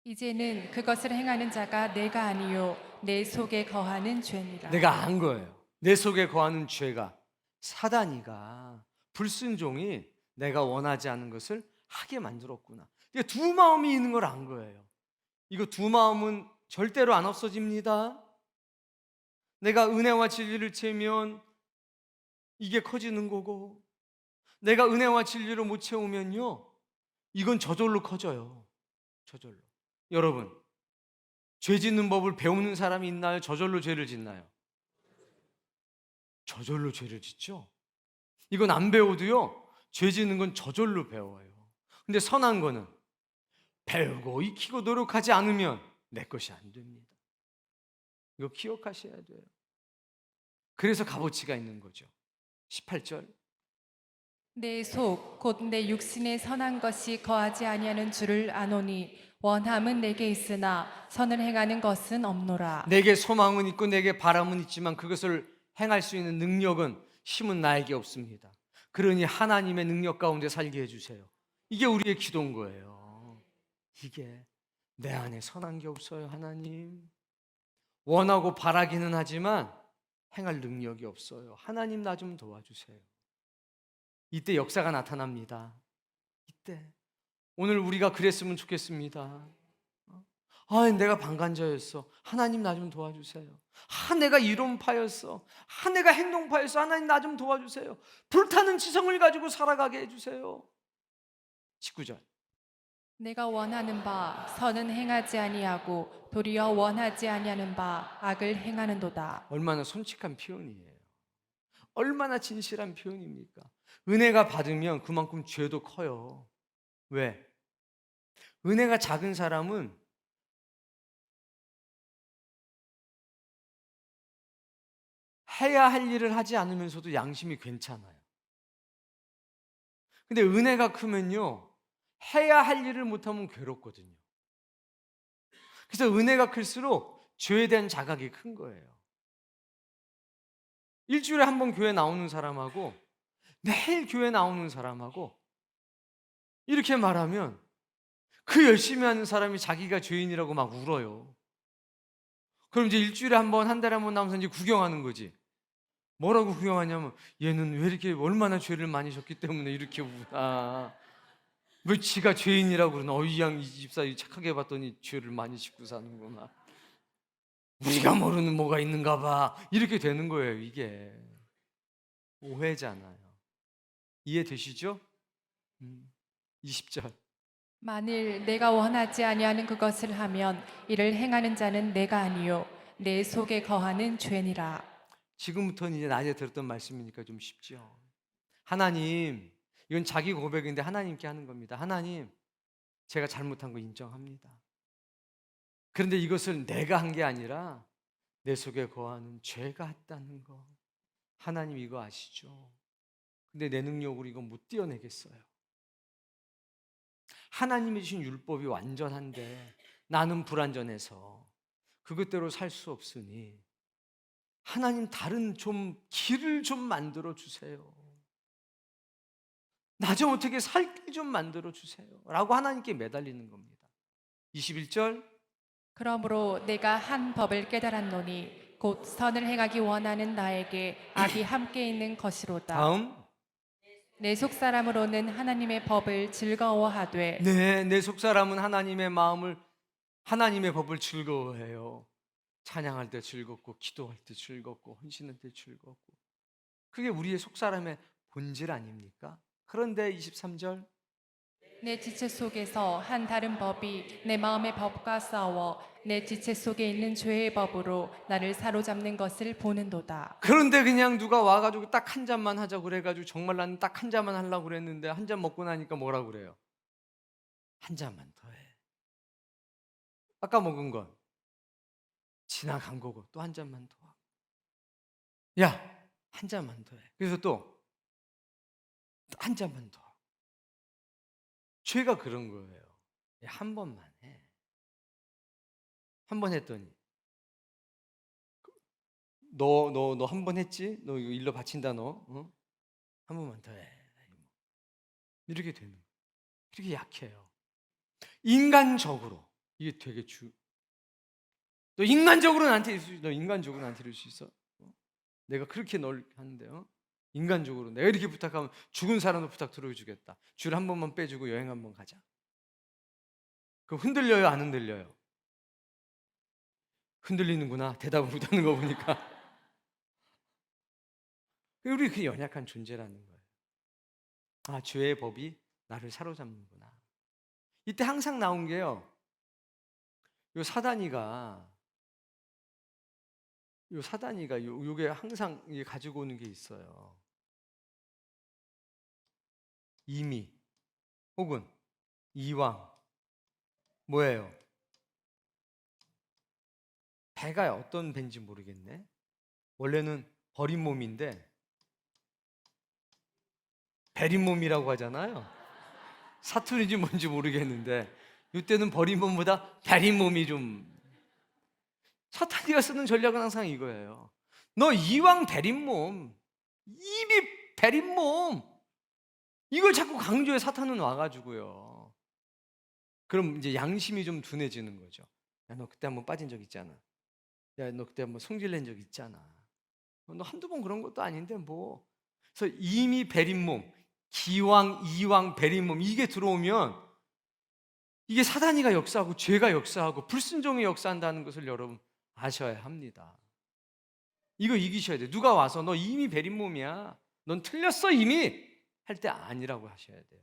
이제는 그것을 행하는 자가 내가 아니요 내 속에 거하는 죄니라. 내가 안 거예요. 내 속에 거하는 죄가 사단이가 불순종이 내가 원하지 않은 것을 하게 만들었구나. 이게 두 마음이 있는 걸 안 거예요. 이거 두 마음은 절대로 안 없어집니다. 내가 은혜와 진리를 채우면 이게 커지는 거고, 내가 은혜와 진리를 못 채우면요, 이건 저절로 커져요. 저절로. 여러분, 죄 짓는 법을 배우는 사람이 있나요? 저절로 죄를 짓나요? 저절로 죄를 짓죠. 이건 안 배워도요, 죄 짓는 건 저절로 배워요. 근데 선한 거는 배우고 익히고 노력하지 않으면 내 것이 안 됩니다. 이거 기억하셔야 돼요. 그래서 값어치가 있는 거죠. 18절. 내 속 곧 내 육신에 선한 것이 거하지 아니하는 줄을 아노니 원함은 내게 있으나 선을 행하는 것은 없노라. 내게 소망은 있고 내게 바람은 있지만 그것을 행할 수 있는 능력은, 힘은 나에게 없습니다. 그러니 하나님의 능력 가운데 살게 해주세요. 이게 우리의 기도인 거예요. 이게 내 안에 선한 게 없어요. 하나님, 원하고 바라기는 하지만 행할 능력이 없어요. 하나님 나 좀 도와주세요. 이때 역사가 나타납니다. 이때 오늘 우리가 그랬으면 좋겠습니다. 내가 방관자였어. 하나님 나 좀 도와주세요. 내가 이론파였어. 내가 행동파였어. 하나님 나 좀 도와주세요. 불타는 지성을 가지고 살아가게 해주세요. 19절. 내가 원하는 바 선은 행하지 아니하고 도리어 원하지 아니하는 바 악을 행하는도다. 얼마나 솔직한 표현이에요. 얼마나 진실한 표현입니까? 은혜가 받으면 그만큼 죄도 커요. 왜? 은혜가 작은 사람은 해야 할 일을 하지 않으면서도 양심이 괜찮아요. 근데 은혜가 크면요, 해야 할 일을 못하면 괴롭거든요. 그래서 은혜가 클수록 죄에 대한 자각이 큰 거예요. 일주일에 한 번 교회 나오는 사람하고 매일 교회 나오는 사람하고 이렇게 말하면 그 열심히 하는 사람이 자기가 죄인이라고 막 울어요. 그럼 이제 일주일에 한 번, 한 달에 한 번 나오면서 이제 구경하는 거지. 뭐라고 구경하냐면 얘는 왜 이렇게 얼마나 죄를 많이 졌기 때문에 이렇게 우나. 왜 지가 죄인이라고 그러나? 이 양 이 집사 착하게 봤더니 죄를 많이 짓고 사는구나. 우리가 모르는 뭐가 있는가 봐. 이렇게 되는 거예요. 이게 오해잖아요. 이해되시죠? 20절. 만일 내가 원하지 아니하는 그것을 하면 이를 행하는 자는 내가 아니요 내 속에 거하는 죄니라. 지금부터는 이제 낮에 들었던 말씀이니까 좀 쉽죠. 하나님, 이건 자기 고백인데 하나님께 하는 겁니다. 하나님, 제가 잘못한 거 인정합니다. 그런데 이것을 내가 한 게 아니라 내 속에 거하는 죄가 했다는 거. 하나님 이거 아시죠? 근데 내 능력으로 이거 못 띄어내겠어요. 하나님이 주신 율법이 완전한데 나는 불완전해서 그것대로 살 수 없으니 하나님 다른 좀 길을 좀 만들어 주세요. 나 좀 어떻게 살 길 좀 만들어 주세요. 라고 하나님께 매달리는 겁니다. 21절. 그러므로 내가 한 법을 깨달았노니 곧 선을 행하기 원하는 나에게 악이 함께 있는 것이로다. 다음. 내 속사람으로는 하나님의 법을 즐거워하되 네, 내 속사람은 하나님의 법을 즐거워해요. 찬양할 때 즐겁고 기도할 때 즐겁고 헌신할 때 즐겁고. 그게 우리의 속사람의 본질 아닙니까? 그런데 23절. 내 지체 속에서 한 다른 법이 내 마음의 법과 싸워 내 지체 속에 있는 죄의 법으로 나를 사로잡는 것을 보는도다. 그런데 그냥 누가 와가지고 딱 한 잔만 하자고 그래가지고 정말 나는 딱 한 잔만 하려고 그랬는데 한 잔 먹고 나니까 뭐라고 그래요? 한 잔만 더 해. 아까 먹은 건 지나간 거고 또 한 잔만 더 하고. 야, 한 잔만 더 해. 그래서 또 한 잔만 더 하고. 죄가 그런 거예요. 한 번만 해. 한 번 했더니 너 한 번 했지? 너 이거 일러 바친다 너. 어? 한 번만 더 해. 이렇게 되는 거예요. 이렇게 약해요. 인간적으로 이게 되게 너 인간적으로 나한테 이럴 수 있어? 너 인간적으로 나한테 이럴 수 있어? 내가 그렇게 널 하는데요. 인간적으로 내가 이렇게 부탁하면 죽은 사람도 부탁 들어주겠다. 줄 한 번만 빼주고 여행 한번 가자. 그럼 흔들려요, 안 흔들려요? 흔들리는구나. 대답을 못하는 거 보니까. 우리 그 연약한 존재라는 거예요. 아, 죄의 법이 나를 사로잡는구나. 이때 항상 나온 게요. 요 사단이가 요게 항상 가지고 오는 게 있어요. 이미 혹은 이왕 뭐예요? 배가 어떤 배인지 모르겠네. 원래는 버린 몸인데 베린 몸이라고 하잖아요. 사투리인지 뭔지 모르겠는데 이때는 버린 몸보다 베린 몸이 좀. 사탄이가 쓰는 전략은 항상 이거예요. 너 이왕 베린 몸, 입이 베린 몸, 이걸 자꾸 강조해. 사탄은 와가지고요. 그럼 이제 양심이 좀 둔해지는 거죠. 야, 너 그때 한번 빠진 적 있잖아. 야, 너 그때 한번 성질낸 적 있잖아. 너 한두 번 그런 것도 아닌데 뭐. 그래서 이미 베린 몸, 기왕 이왕 베린 몸, 이게 들어오면 이게 사단이가 역사하고 죄가 역사하고 불순종이 역사한다는 것을 여러분 아셔야 합니다. 이거 이기셔야 돼요. 누가 와서 너 이미 베린 몸이야, 넌 틀렸어 이미, 할 때 아니라고 하셔야 돼요.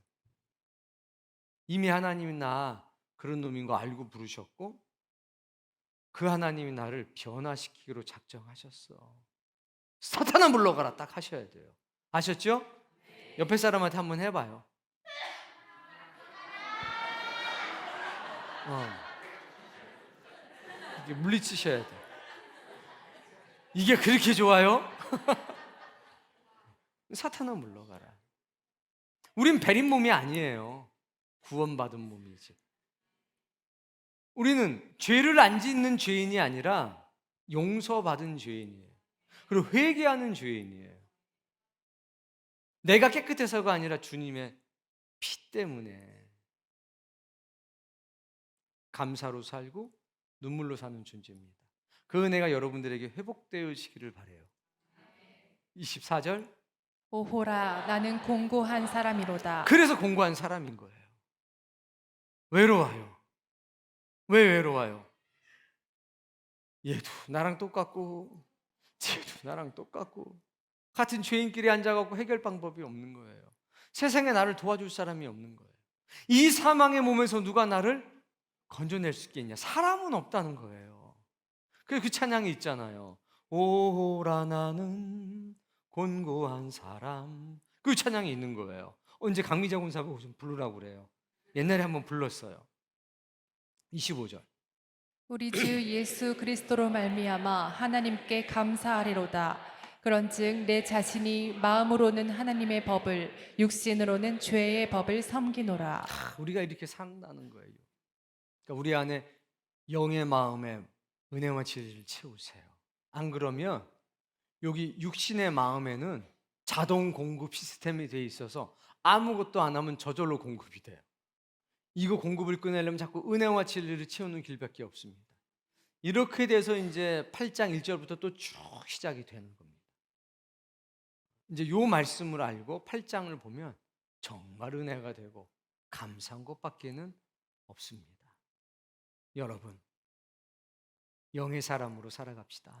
이미 하나님이 나 그런 놈인 거 알고 부르셨고 그 하나님이 나를 변화시키기로 작정하셨어. 사탄아 물러가라 딱 하셔야 돼요. 아셨죠? 옆에 사람한테 한번 해봐요. 이게 물리치셔야 돼. 이게 그렇게 좋아요? 사탄아 물러가라. 우린 베린 몸이 아니에요. 구원받은 몸이지. 우리는 죄를 안 짓는 죄인이 아니라 용서받은 죄인이에요. 그리고 회개하는 죄인이에요. 내가 깨끗해서가 아니라 주님의 피 때문에 감사로 살고 눈물로 사는 존재입니다. 그 은혜가 여러분들에게 회복되시기를 바라요. 24절. 오호라 나는 공고한 사람이로다. 그래서 공고한 사람인 거예요. 외로워요. 왜 외로워요? 얘도 나랑 똑같고 쟤도 나랑 똑같고 같은 죄인끼리 앉아갖고 해결 방법이 없는 거예요. 세상에 나를 도와줄 사람이 없는 거예요. 이 사망의 몸에서 누가 나를 건져낼 수 있겠냐? 사람은 없다는 거예요. 그래서 그 찬양이 있잖아요. 오라 나는 곤고한 사람. 그 찬양이 있는 거예요. 언제 강미자 군사가 좀 부르라고 그래요. 옛날에 한번 불렀어요. 25절. 우리 주 예수 그리스도로 말미암아 하나님께 감사하리로다. 그런즉 내 자신이 마음으로는 하나님의 법을, 육신으로는 죄의 법을 섬기노라. 우리가 이렇게 산다는 거예요. 그러니까 우리 안에 영의 마음에 은혜와 진리를 채우세요. 안 그러면 여기 육신의 마음에는 자동 공급 시스템이 돼 있어서 아무것도 안 하면 저절로 공급이 돼요. 이거 공급을 끊으려면 자꾸 은혜와 진리를 채우는 길밖에 없습니다. 이렇게 돼서 이제 8장 1절부터 또 쭉 시작이 되는 겁니다. 이제 요 말씀을 알고 8장을 보면 정말 은혜가 되고 감사한 것밖에는 없습니다. 여러분, 영의 사람으로 살아갑시다.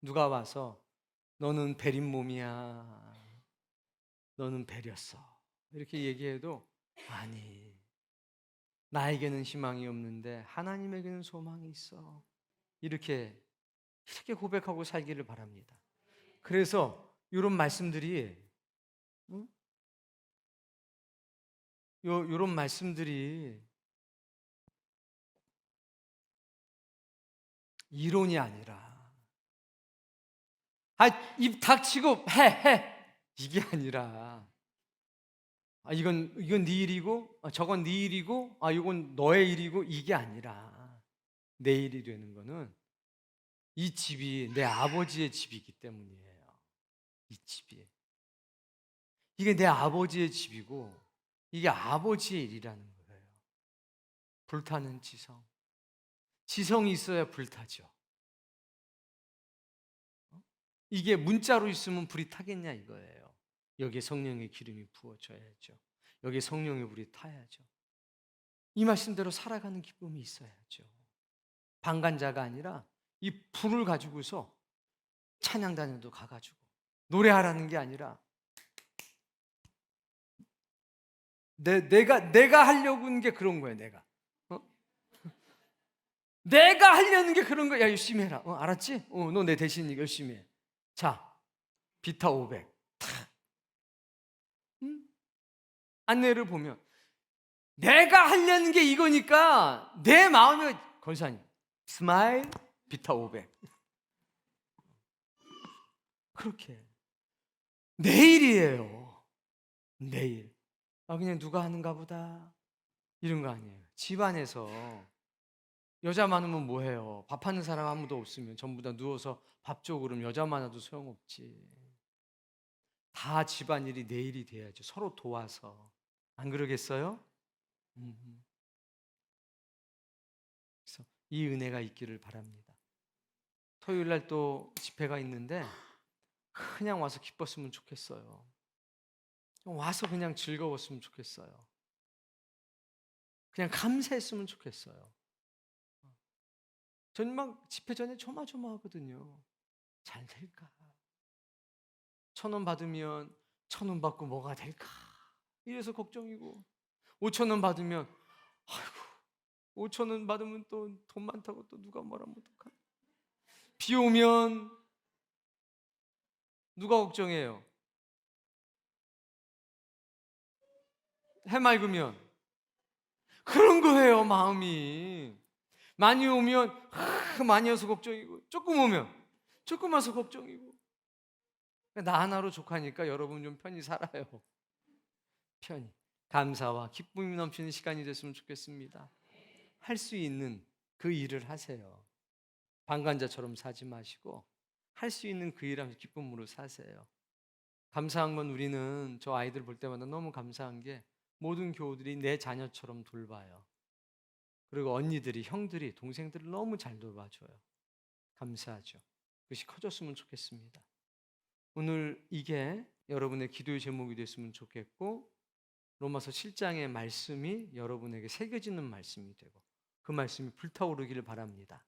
누가 와서 너는 베린 몸이야, 너는 베렸어, 이렇게 얘기해도 아니, 나에게는 희망이 없는데 하나님에게는 소망이 있어, 이렇게 고백하고 살기를 바랍니다. 그래서 이런 말씀들이 요런 말씀들이 이론이 아니라 입 닥치고 해 이게 아니라 이건 네 일이고 저건 네 일이고 이건 너의 일이고 이게 아니라 내 일이 되는 거는 이 집이 내 아버지의 집이기 때문이에요. 이 집이 이게 내 아버지의 집이고 이게 아버지의 일이라는 거예요. 불타는 지성이 있어야 불타죠. 이게 문자로 있으면 불이 타겠냐 이거예요. 여기에 성령의 기름이 부어져야죠. 여기에 성령의 불이 타야죠. 이 말씀대로 살아가는 기쁨이 있어야죠. 방관자가 아니라 이 불을 가지고서 찬양단에도 가가지고 노래하라는 게 아니라 내가 하려고 하는 게 그런 거예요. 내가 하려는 게 그런 거야. 야, 열심히 해라. 알았지? 너 내 대신 열심히 해. 자, 비타 500. 안내를 보면 내가 하려는 게 이거니까 내 마음이 권사님 스마일 비타 500. 그렇게 내일이에요. 내일. 그냥 누가 하는가 보다 이런 거 아니에요. 집안에서 여자 많으면 뭐해요? 밥하는 사람 아무도 없으면 전부 다 누워서 밥 줘 그러면 여자 많아도 소용없지. 다 집안일이 내일이 돼야죠. 서로 도와서. 안 그러겠어요? 그래서 이 은혜가 있기를 바랍니다. 토요일 날 또 집회가 있는데 그냥 와서 기뻤으면 좋겠어요. 와서 그냥 즐거웠으면 좋겠어요. 그냥 감사했으면 좋겠어요. 전 막 집회 전에 조마조마하거든요. 잘 될까? 1,000원 받으면 1,000원 받고 뭐가 될까? 이래서 걱정이고 5,000원 받으면 아이고 5,000원 받으면 또 돈 많다고 또 누가 뭐라면 어떡하나? 비 오면 누가 걱정해요? 해맑으면 그런 거예요. 마음이 많이 오면 많이 와서 걱정이고 조금 오면 조금 와서 걱정이고 나 하나로 족하니까 여러분 좀 편히 살아요. 편히 감사와 기쁨이 넘치는 시간이 됐으면 좋겠습니다. 할 수 있는 그 일을 하세요. 방관자처럼 사지 마시고 할 수 있는 그 일하면서 기쁨으로 사세요. 감사한 건 우리는 저 아이들 볼 때마다 너무 감사한 게 모든 교우들이 내 자녀처럼 돌봐요. 그리고 언니들이, 형들이, 동생들을 너무 잘 돌봐줘요. 감사하죠. 그것이 커졌으면 좋겠습니다. 오늘 이게 여러분의 기도의 제목이 됐으면 좋겠고 로마서 7장의 말씀이 여러분에게 새겨지는 말씀이 되고 그 말씀이 불타오르기를 바랍니다.